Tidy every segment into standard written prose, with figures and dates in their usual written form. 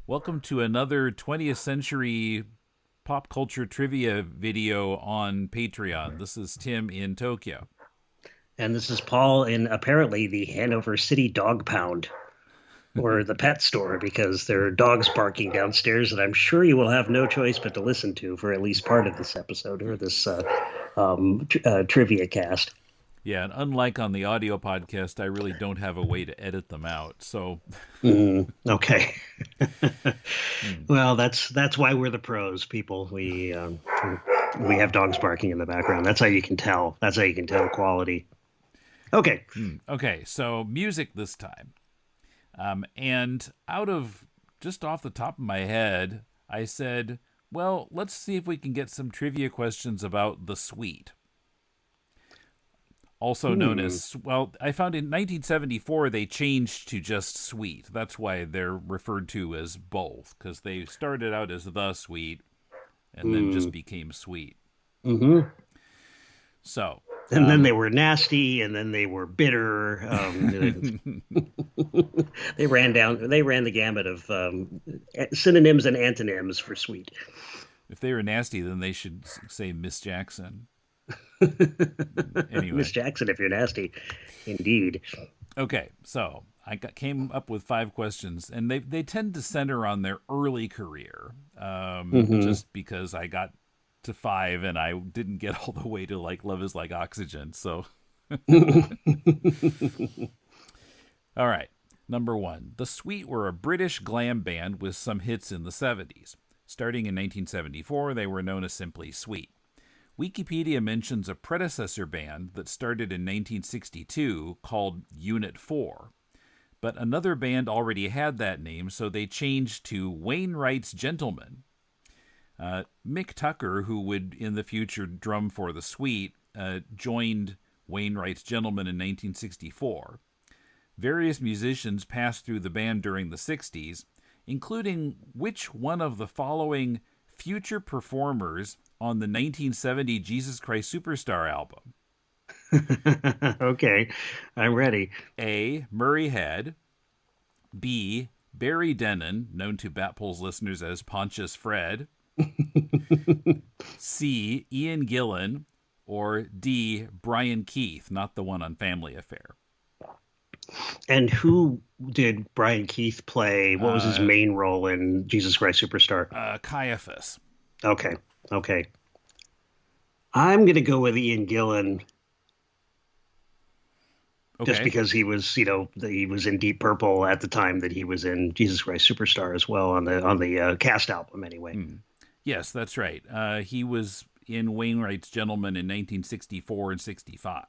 Welcome to another 20th century pop culture trivia video on Patreon. This is Tim in Tokyo. And this is Paul in apparently the Hanover City Dog Pound or the pet store because there are dogs barking downstairs that I'm sure you will have no choice but to listen to for at least part of this episode or this trivia cast. Yeah, and unlike on the audio podcast, I really don't have a way to edit them out. So, Okay. hmm, Well, that's why we're the pros, people. We have dogs barking in the background. That's how you can tell. That's how you can tell quality. Okay. okay, so music this time. And out of just off the top of my head, I said, well, let's see if we can get some trivia questions about The Sweet. Also known Hmm. as, well, I found in 1974 they changed to just Sweet. That's why they're referred to as both, because they started out as The Sweet and then just Hmm. became Sweet. Mm-hmm. So, And then they were nasty, and then they were bitter. They ran the gamut of synonyms and antonyms for sweet. if they were nasty, then they should say Miss Jackson. Miss Anyway, Jackson, if you're nasty, indeed. okay, so came up with five questions, and they tend to center on their early career, Hmm. just because I got to five and I didn't get all the way to like Love Is Like Oxygen. So, all right, number one, The Sweet were a British glam band with some hits in the 70s. Starting in 1974, they were known as simply Sweet. Wikipedia mentions a predecessor band that started in 1962 called Unit 4. But another band already had that name, so they changed to Wainwright's Gentlemen. Mick Tucker, who would in the future drum for The Sweet, joined Wainwright's Gentlemen in 1964. Various musicians passed through the band during the 60s, including which one of the following future performers on the 1970 Jesus Christ Superstar album? Okay, I'm ready. A. Murray Head. B. Barry Denon, known to Batpole's listeners as Pontius Fred. C. Ian Gillan. Or D. Brian Keith, not the one on Family Affair. And who did Brian Keith play? What was his Uh, main role in Jesus Christ Superstar? Caiaphas. Okay, okay. I'm gonna go with Ian Gillan just Okay. because he was in Deep Purple at the time that he was in Jesus Christ Superstar as well on the cast album anyway. Hmm. Yes, that's right. He was in Wainwright's Gentlemen in 1964 and 65.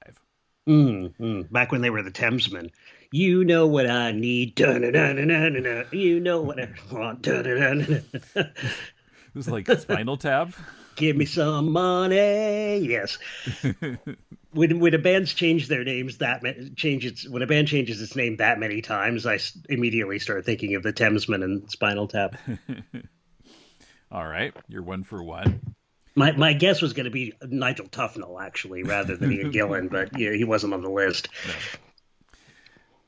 Back when they were the Thamesmen. You know what I need. Dun-dun-dun-dun-dun-dun. You know what I want. Dun-dun-dun-dun-dun. It was like Spinal Tap. Give me some money. Yes. When a band's changed their names when a band changes its name that many times, immediately start thinking of the Thamesmen and Spinal Tap. All right, you're one for one. My guess was going to be Nigel Tufnell actually, rather than Ian Gillan, but yeah, he wasn't on the list. No.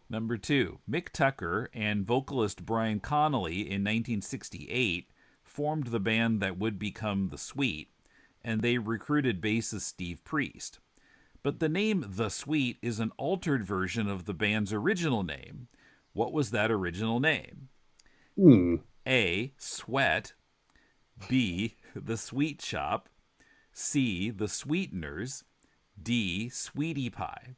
Number two, Mick Tucker and vocalist Brian Connolly in 1968 formed the band that would become The Sweet, and they recruited bassist Steve Priest. But the name The Sweet is an altered version of the band's original name. What was that original name? Hmm. A. Sweat. B. The Sweet Shop. C. The Sweeteners. D. Sweetie Pie.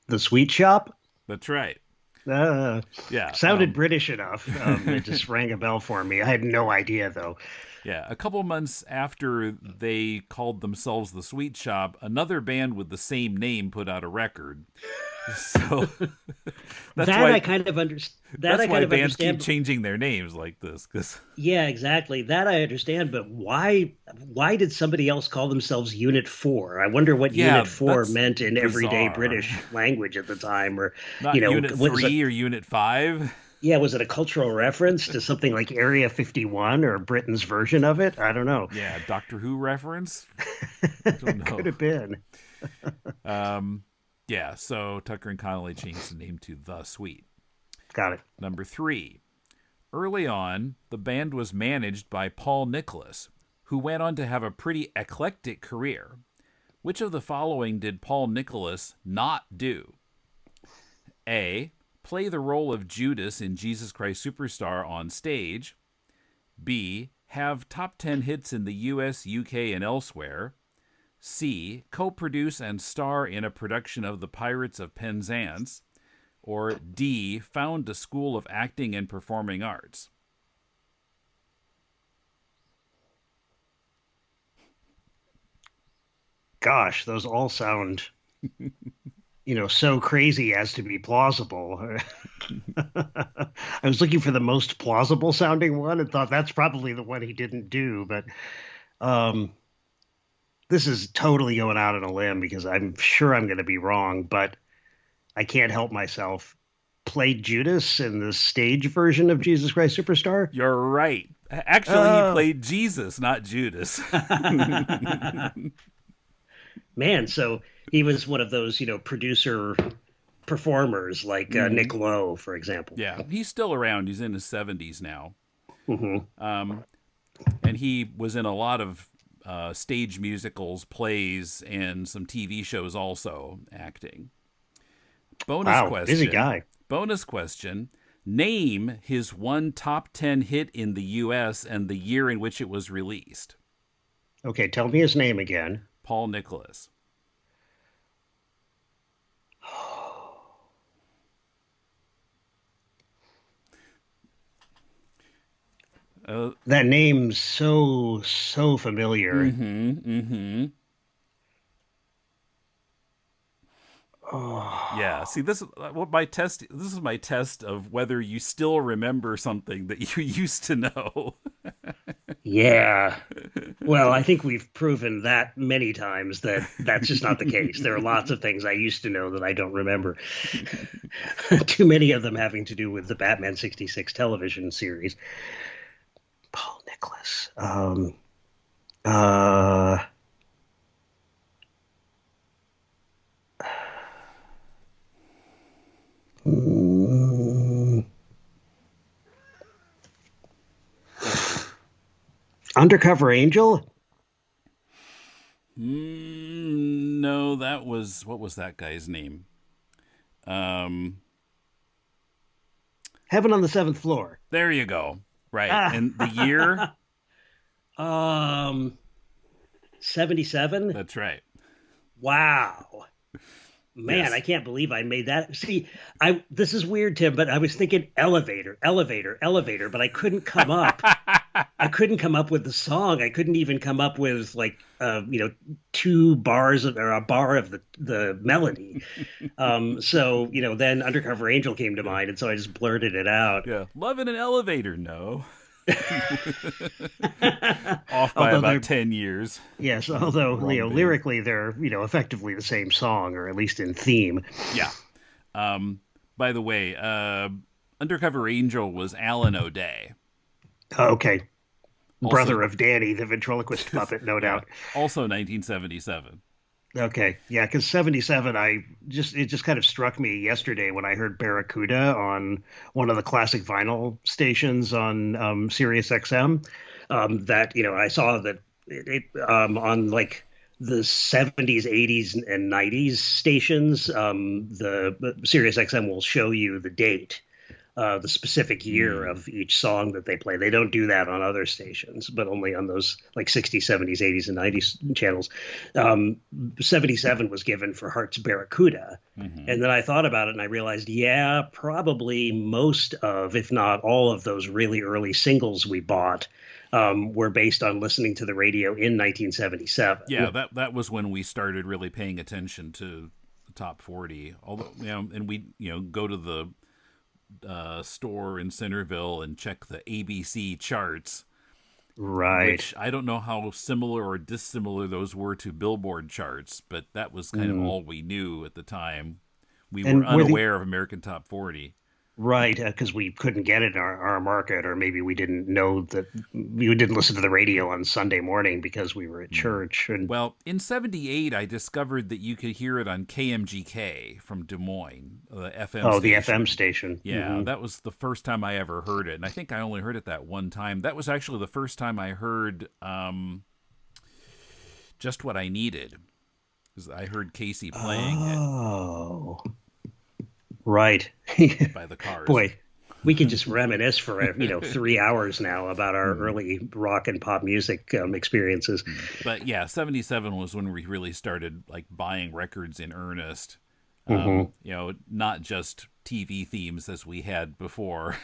The Sweet Shop. That's right. Uh, Yeah. Sounded British enough. It just rang a bell for me. I had no idea though. Yeah, a couple months after they called themselves the Sweet Shop, another band with the same name put out a record. So that's That why I kind of under that that's I kind why of bands keep understand. changing their names like this. Because Yeah, exactly. That I understand, but why did somebody else call themselves Unit 4? I wonder what yeah, Unit 4 that's meant in everyday bizarre. British language at the time, or Not Unit was it Three or Unit Five. was it a cultural reference to something like Area 51 or Britain's version of it? I don't know. Yeah, Doctor Who reference. I don't Could know. have been. Um, yeah, so Tucker and Connolly changed the name to The Sweet. Got it. Number 3. Early on, the band was managed by Paul Nicholas, who went on to have a pretty eclectic career. Which of the following did Paul Nicholas not do? A. Play the role of Judas in Jesus Christ Superstar on stage. B. Have top 10 hits in the US, UK, and elsewhere. C. Co-produce and star in a production of The Pirates of Penzance. Or D. Found a school of acting and performing arts. Gosh, those all sound, so crazy as to be plausible. I was looking for the most plausible sounding one and thought that's probably the one he didn't do, but um, this is totally going out on a limb because I'm sure I'm going to be wrong, but I can't help myself. Played Judas in the stage version of Jesus Christ Superstar? You're right. Actually, he Oh, played Jesus, not Judas. man. So he was one of those, producer performers like Hmm. Nick Lowe, for example. Yeah, he's still around. He's in his 70s now. Hmm. Um, and he was in a lot of stage musicals, plays, and some TV shows also acting. Bonus Wow, busy question. guy. Bonus question. Name his one top 10 hit in the US and the year in which it was released. Okay, tell me his name again. Paul Nicholas. Uh, That name's so familiar. mm-hmm, mm-hmm. Yeah. Oh, See, this is what my test. This is my test of whether you still remember something that you used to know. yeah. Well, I think we've proven that many times that that's just not the case. There are lots of things I used to know that I don't remember. Too many of them having to do with the Batman 66 television series. Paul Nicholas. Uh, mm, Undercover Angel? No, that was what was that guy's name? Um, Heaven on the Seventh Floor. there you go. Right, Ah. and the year. um, 77? That's right. Wow. Man, I Yes. can't believe I made that. See, I this is weird, Tim, but I was thinking elevator, elevator, elevator, but I couldn't come up. I couldn't come up with the song. I couldn't even come up with like two bars or a bar of the melody. So then Undercover Angel came to mind, and so I just blurted it out. Yeah, love in an elevator. No, off by Although about they're 10 years. yes, although Wrong band. lyrically they're effectively the same song, or at least in theme. Yeah. Um. By the way, Undercover Angel was Alan O'Day. Okay, Also, brother of Danny, the ventriloquist puppet, no yeah. doubt. Also 1977. Okay, yeah, because 77, it just kind of struck me yesterday when I heard Barracuda on one of the classic vinyl stations on Sirius XM. That I saw that on like the 70s, 80s, and 90s stations, the Sirius XM will show you the date, the specific year Mm. of each song that they play. They don't do that on other stations, but only on those like 60s, 70s, 80s, and 90s channels. Um, 77 was given for Heart's Barracuda. Hmm. And then I thought about it and I realized, yeah, probably most of, if not all of those really early singles we bought were based on listening to the radio in Yeah, 1977. that was when we started really paying attention to the top 40. Although, and we go to the store in Centerville and check the ABC charts, Right. which I don't know how similar or dissimilar those were to Billboard charts, but that was kind of Mm. all we knew at the time. We were And were the unaware of American Top 40. Right, because we couldn't get it in our market, or maybe we didn't know that we didn't listen to the radio on Sunday morning because we were at Hmm. church. And Well, in '78, I discovered that you could hear it on KMGK from Des Moines, the FM oh, the FM station. station. Yeah, that was the first time I ever heard it. And I think I only heard it that one time. That was actually the first time I heard Just What I Needed. 'Cause I heard Casey playing it Oh, right. by the Cars. Boy, we could just reminisce for 3 hours now about our Hmm. early rock and pop music experiences. But yeah, '77 was when we really started like buying records in earnest. Hmm. Not just TV themes as we had before.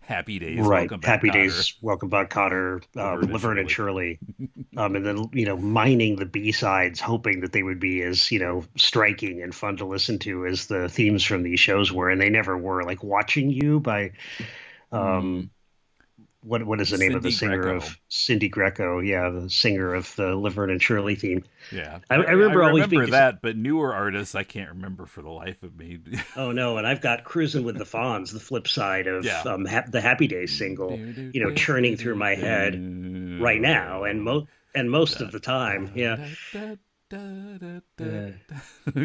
Happy Days, Right. Welcome Back, Happy Cotter, Days, Welcome Back, Cotter, Laverne and Laverne and Shirley. Shirley. And then, mining the B-sides, hoping that they would be as, striking and fun to listen to as the themes from these shows were. And they never were. Like Watching You by, Hmm. um, what is the name of the Cindy singer Greco. of Cindy Greco? Yeah, the singer of the Laverne and Shirley theme. Yeah, I I remember always being remember that, but newer artists I can't remember for the life of me. oh no, and I've got Cruising with the Fawns, the flip side of Yeah. the Happy Days single, churning through my head right now, and most Da, of the time, da, yeah. da, da, da, da, da, Uh, da.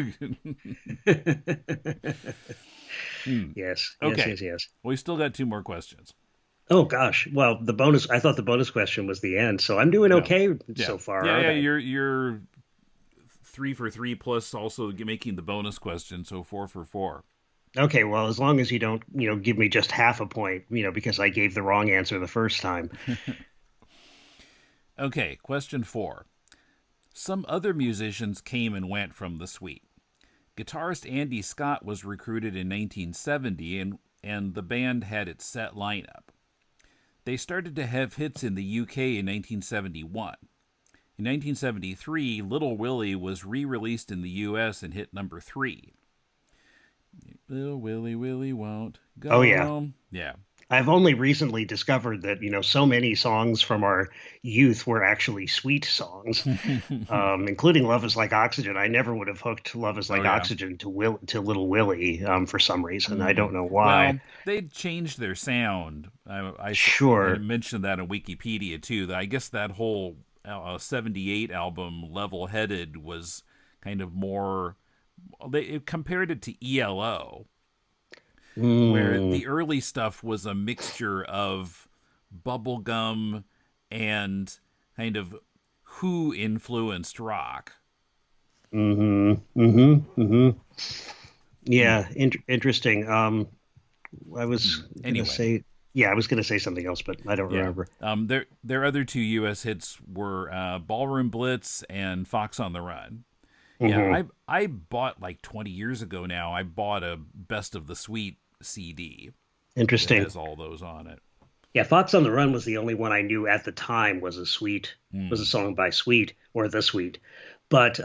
Hmm. yes, yes, Okay, yes, yes. we still got two more questions. Oh gosh, well, I thought the bonus question was the end, so I'm doing No, okay yeah, so far, yeah, aren't yeah. I? You're 3 for 3 plus also making the bonus question, so 4 for 4. Okay, well, as long as you don't, give me just half a point, because I gave the wrong answer the first time. Okay, question 4. Some other musicians came and went from the suite. Guitarist Andy Scott was recruited in 1970, and the band had its set lineup. They started to have hits in the UK in 1971. In 1973, Little Willie was re released in the US and hit number 3. Little Willie, Willie won't Oh go yeah, home. Yeah. I've only recently discovered that, so many songs from our youth were actually sweet songs, including "Love Is Like Oxygen." I never would have hooked "Love Is Oh, Like yeah. Oxygen" to Little Willie for some reason. I Hmm. don't know why. Well, they changed their sound. I Sure. mentioned that in Wikipedia too. That I guess that whole '78 album, Level Headed, was kind of more. They compared it to ELO, where Mm, the early stuff was a mixture of bubblegum and kind of Who influenced rock. mm-hmm, mm-hmm, mm-hmm. Hmm. Yeah, interesting. I was gonna Anyway, say, yeah, I was gonna say something else, but I don't yeah. remember. Their other two U.S. hits were Ballroom Blitz and Fox on the Run. Yeah, Hmm. I bought like 20 years ago now. I bought a Best of the Sweet CD that Interesting. has all those on it. Yeah, Fox on the Run was the only one I knew at the time was a Hmm. song by Sweet or The Sweet. But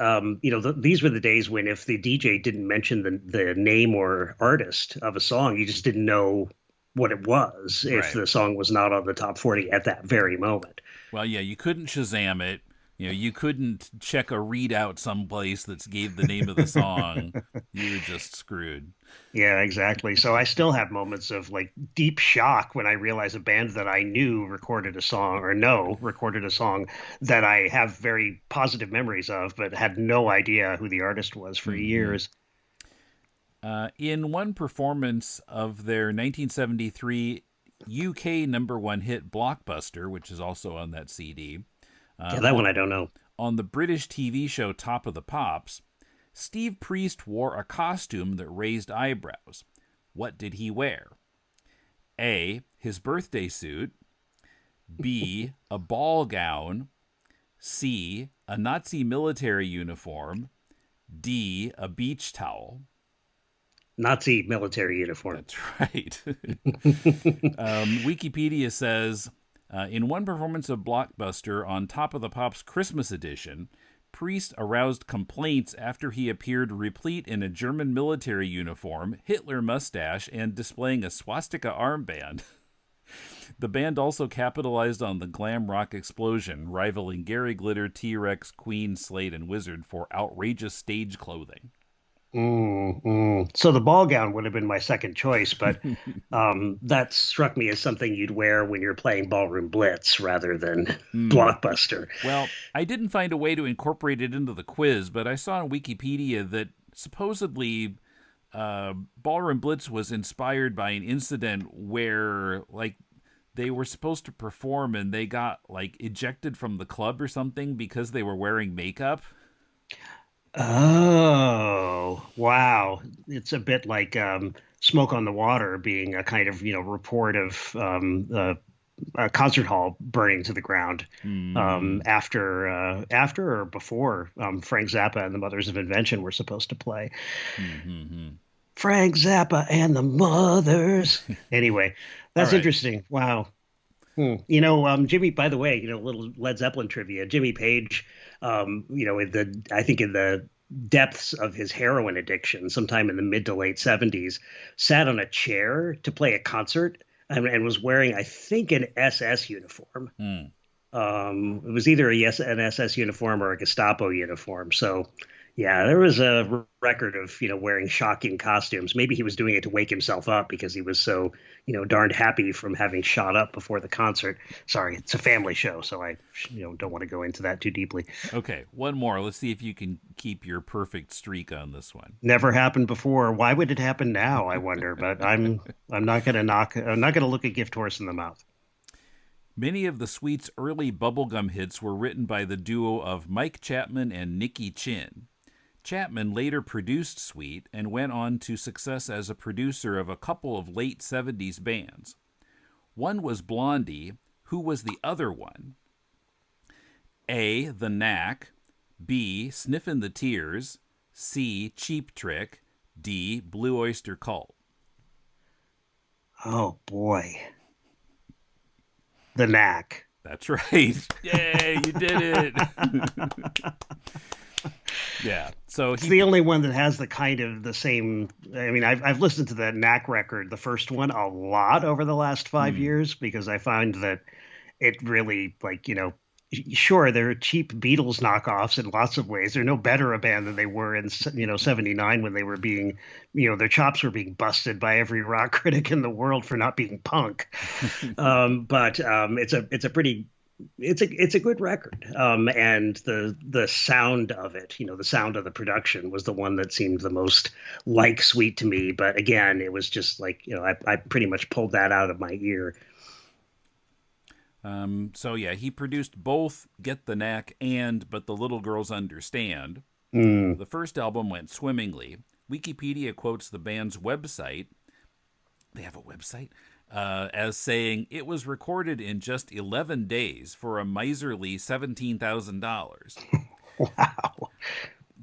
these were the days when if the DJ didn't mention the name or artist of a song, you just didn't know what it was if Right. the song was not on the top 40 at that very moment. Well, yeah, you couldn't Shazam it. You couldn't check a readout someplace that gave the name of the song. You were just screwed. Yeah, exactly. So I still have moments of like deep shock when I realize a band that I knew recorded a song or no recorded a song that I have very positive memories of, but had no idea who the artist was for Hmm. years. In one performance of their 1973 UK number one hit Blockbuster, which is also on that CD, Yeah, that one on, I don't know. on the British TV show Top of the Pops, Steve Priest wore a costume that raised eyebrows. What did he wear? A. His birthday suit. B. A ball gown. C. A Nazi military uniform. D. A beach towel. Nazi military uniform. That's right. Wikipedia says in one performance of Blockbuster on Top of the Pops Christmas edition, Priest aroused complaints after he appeared replete in a German military uniform, Hitler mustache, and displaying a swastika armband. The band also capitalized on the glam rock explosion, rivaling Gary Glitter, T Rex, Queen, Slade, and Wizard for outrageous stage clothing. So the ball gown would have been my second choice, but that struck me as something you'd wear when you're playing Ballroom Blitz rather than Hmm. Blockbuster. Well, I didn't find a way to incorporate it into the quiz, but I saw on Wikipedia that supposedly Ballroom Blitz was inspired by an incident where, like, they were supposed to perform and they got, like, ejected from the club or something because they were wearing makeup. Oh, wow. It's a bit like Smoke on the Water being a kind of, report of a concert hall burning to the ground Hmm. after or before Frank Zappa and the Mothers of Invention were supposed to play. Hmm. Frank Zappa and the Mothers. Anyway, All that's right. interesting. Wow. Jimmy, by the way, little Led Zeppelin trivia. Jimmy Page, I think in the depths of his heroin addiction, sometime in the mid to late 70s, sat on a chair to play a concert and was wearing, I think, an SS uniform. Hmm. It was either an SS uniform or a Gestapo uniform. So, yeah, there was a record of, wearing shocking costumes. Maybe he was doing it to wake himself up because he was so, darned happy from having shot up before the concert. Sorry, it's a family show, so I, don't want to go into that too deeply. Okay, one more. Let's see if you can keep your perfect streak on this one. Never happened before. Why would it happen now? I wonder. But I'm not gonna knock. I'm not gonna look a gift horse in the mouth. Many of the Sweets' early bubblegum hits were written by the duo of Mike Chapman and Nicky Chin. Chapman later produced Sweet and went on to success as a producer of a couple of late 70s bands. One was Blondie. Who was the other one? A. The Knack. B. Sniffin' the Tears. C. Cheap Trick. D. Blue Oyster Cult. Oh boy, the knack. That's right. Yay, you did it. Yeah. So It's he. the only one that has the same. I mean, I've listened to the Knack record, the first one, a lot over the last five Hmm. years because I find that it really sure they're cheap Beatles knockoffs in lots of ways. They're no better a band than they were in '79 when they were being their chops were being busted by every rock critic in the world for not being punk. But it's a pretty it's a good record. And the sound of it, the sound of the production was the one that seemed the most like Sweet to me. But again, it was just like, I pretty much pulled that out of my ear. So yeah, he produced both Get the Knack and But the Little Girls Understand. Mm. The first album went swimmingly. Wikipedia quotes the band's website. They have a website? As saying it was recorded in just 11 days for a miserly $17,000. Wow.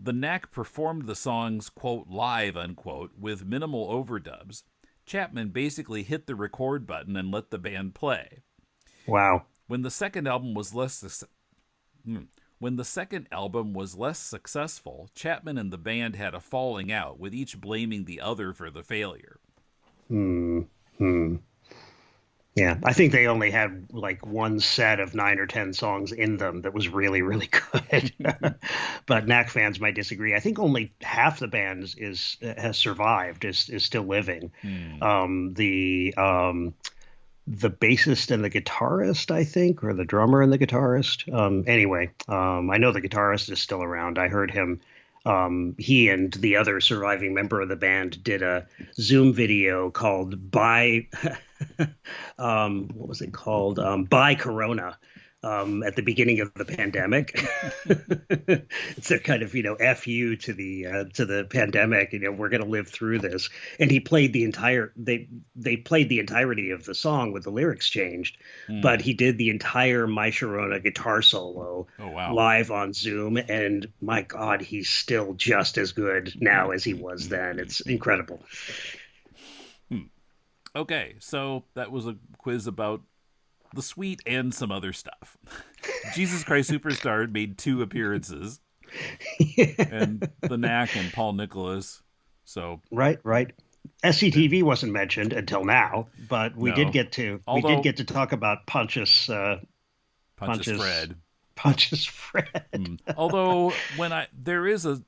The Knack performed the songs, quote, live, unquote, with minimal overdubs. Chapman basically hit the record button and let the band play. Wow. When the second album was less when the second album was less successful, Chapman and the band had a falling out, with each blaming the other for the failure. Hmm. Hmm. Yeah, I think they only had like one set of 9 or 10 songs in them that was really, really good. But Knack fans might disagree. I think only half the band is has survived, is still living. Hmm. The bassist and the guitarist, I think, or the drummer and the guitarist. Anyway, I know the guitarist is still around. I heard him. He and the other surviving member of the band did a Zoom video called "By," what was it called? "By Corona." At the beginning of the pandemic, it's a kind of fu to the pandemic. We're going to live through this, and he played the entire they played the entirety of the song with the lyrics changed, but Hmm. he did the entire My Sharona guitar solo Oh, wow. live on Zoom, and my God, he's still just as good now as he was then. It's incredible. Okay, so that was a quiz about the Sweet and some other stuff. Jesus Christ Superstar made two appearances, and the Knack and Paul Nicholas. So, Right, right. yeah, SCTV wasn't mentioned until now, but no. we did Although, get to talk about Punches Pontius Fred. Pontius Fred. Although, when I. There is a.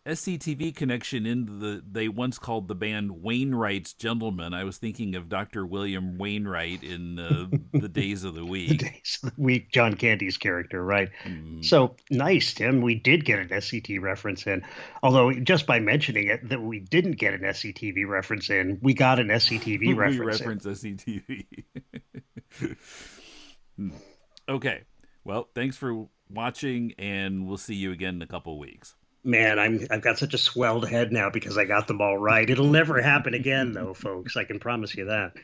SCTV connection in they once called the band Wainwright's Gentlemen. I was thinking of Dr. William Wainwright in the Days of the The Week. days of the week, John Candy's character, right? Mm. So nice, Tim. We did get an SCT reference in. Although just by mentioning it that we didn't get an SCTV reference in, we got an SCTV We reference in. reference SCTV. Okay. Well, thanks for watching, and we'll see you again in a couple weeks. Man, I've got such a swelled head now because I got them all right. It'll never happen again, though, folks. I can promise you that.